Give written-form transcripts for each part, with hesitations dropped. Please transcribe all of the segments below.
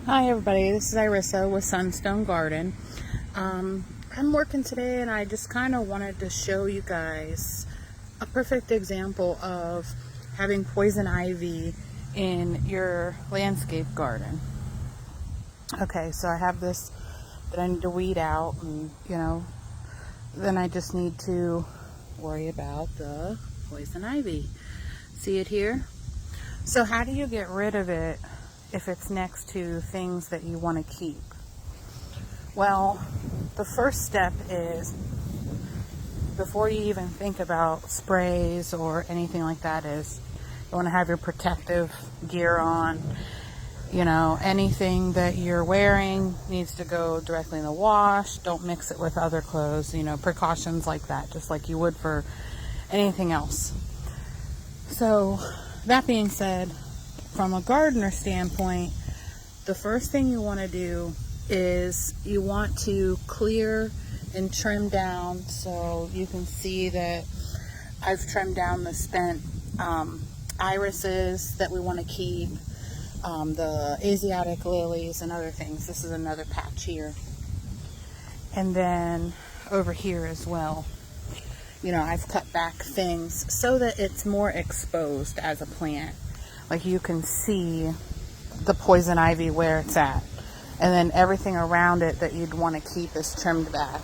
Hi everybody, this is Irissa with Sunstone Garden. I'm working today and I just kind of wanted to show you guys a perfect example of having poison ivy in your landscape garden. Okay, so I have this that I need to weed out, and then I just need to worry about the poison ivy. See it here? So how do you get rid of it if it's next to things that you want to keep? Well, the first step is, before you even think about sprays or anything like that, is you want to have your protective gear on. Anything that you're wearing needs to go directly in the wash. Don't mix it with other clothes. Precautions like that, just like you would for anything else. So that being said, from a gardener standpoint, the first thing you want to do is you want to clear and trim down. So you can see that I've trimmed down the spent irises that we want to keep, the Asiatic lilies and other things. This is another patch here. And then over here as well, I've cut back things so that it's more exposed as a plant. Like you can see the poison ivy where it's at. And then everything around it that you'd want to keep is trimmed back.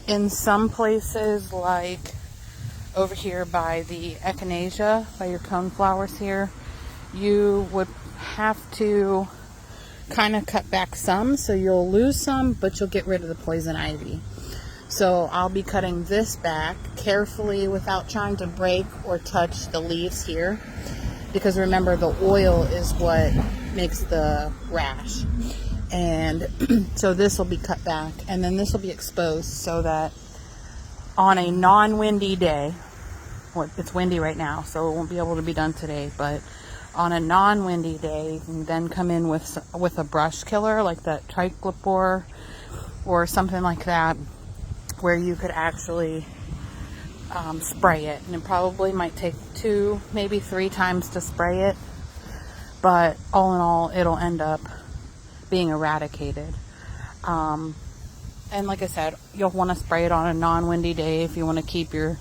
In some places, like over here by the echinacea, by your coneflowers here, you would have to kind of cut back some, so you'll lose some, but you'll get rid of the poison ivy. So I'll be cutting this back carefully without trying to break or touch the leaves here, because remember, the oil is what makes the rash. And so this will be cut back, and then this will be exposed so that on a non-windy day, well, it's windy right now, so it won't be able to be done today, but on a non-windy day, you can then come in with a brush killer like that triclopor or something like that, where you could actually spray it. And it probably might take 2, maybe 3 times to spray it, but all in all, it'll end up being eradicated. And like I said, you'll want to spray it on a non-windy day if you want to keep your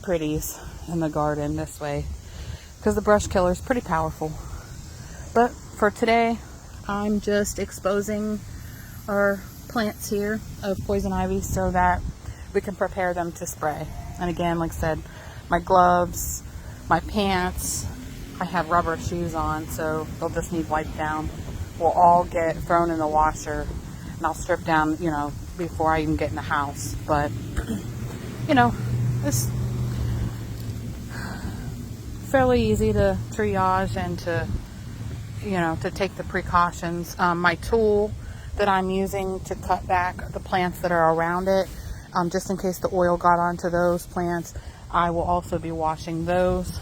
pretties in the garden this way, because the brush killer is pretty powerful. But for today, I'm just exposing our plants here of poison ivy so that we can prepare them to spray. And again, like I said, my gloves, my pants, I have rubber shoes on, so they'll just need wiped down. Will all get thrown in the washer, and I'll strip down, before I even get in the house. But it's fairly easy to triage and to take the precautions. My tool that I'm using to cut back the plants that are around it, just in case the oil got onto those plants, I will also be washing those.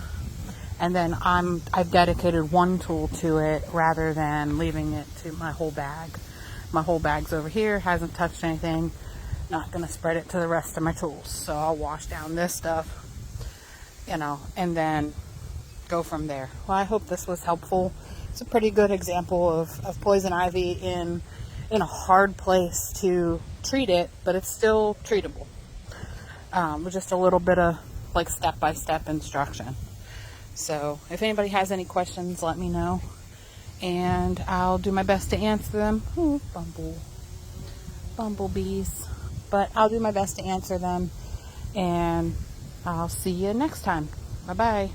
And then I've dedicated one tool to it rather than leaving it to my whole bag. My whole bag's over here, hasn't touched anything. Not going to spread it to the rest of my tools. So I'll wash down this stuff, and then go from there. Well, I hope this was helpful. It's a pretty good example of poison ivy in a hard place to treat it, but it's still treatable, with just a little bit of step-by-step instruction. So if anybody has any questions, let me know, and I'll do my best to answer them. Ooh, bumblebees. But I'll do my best to answer them, and I'll see you next time. Bye-bye.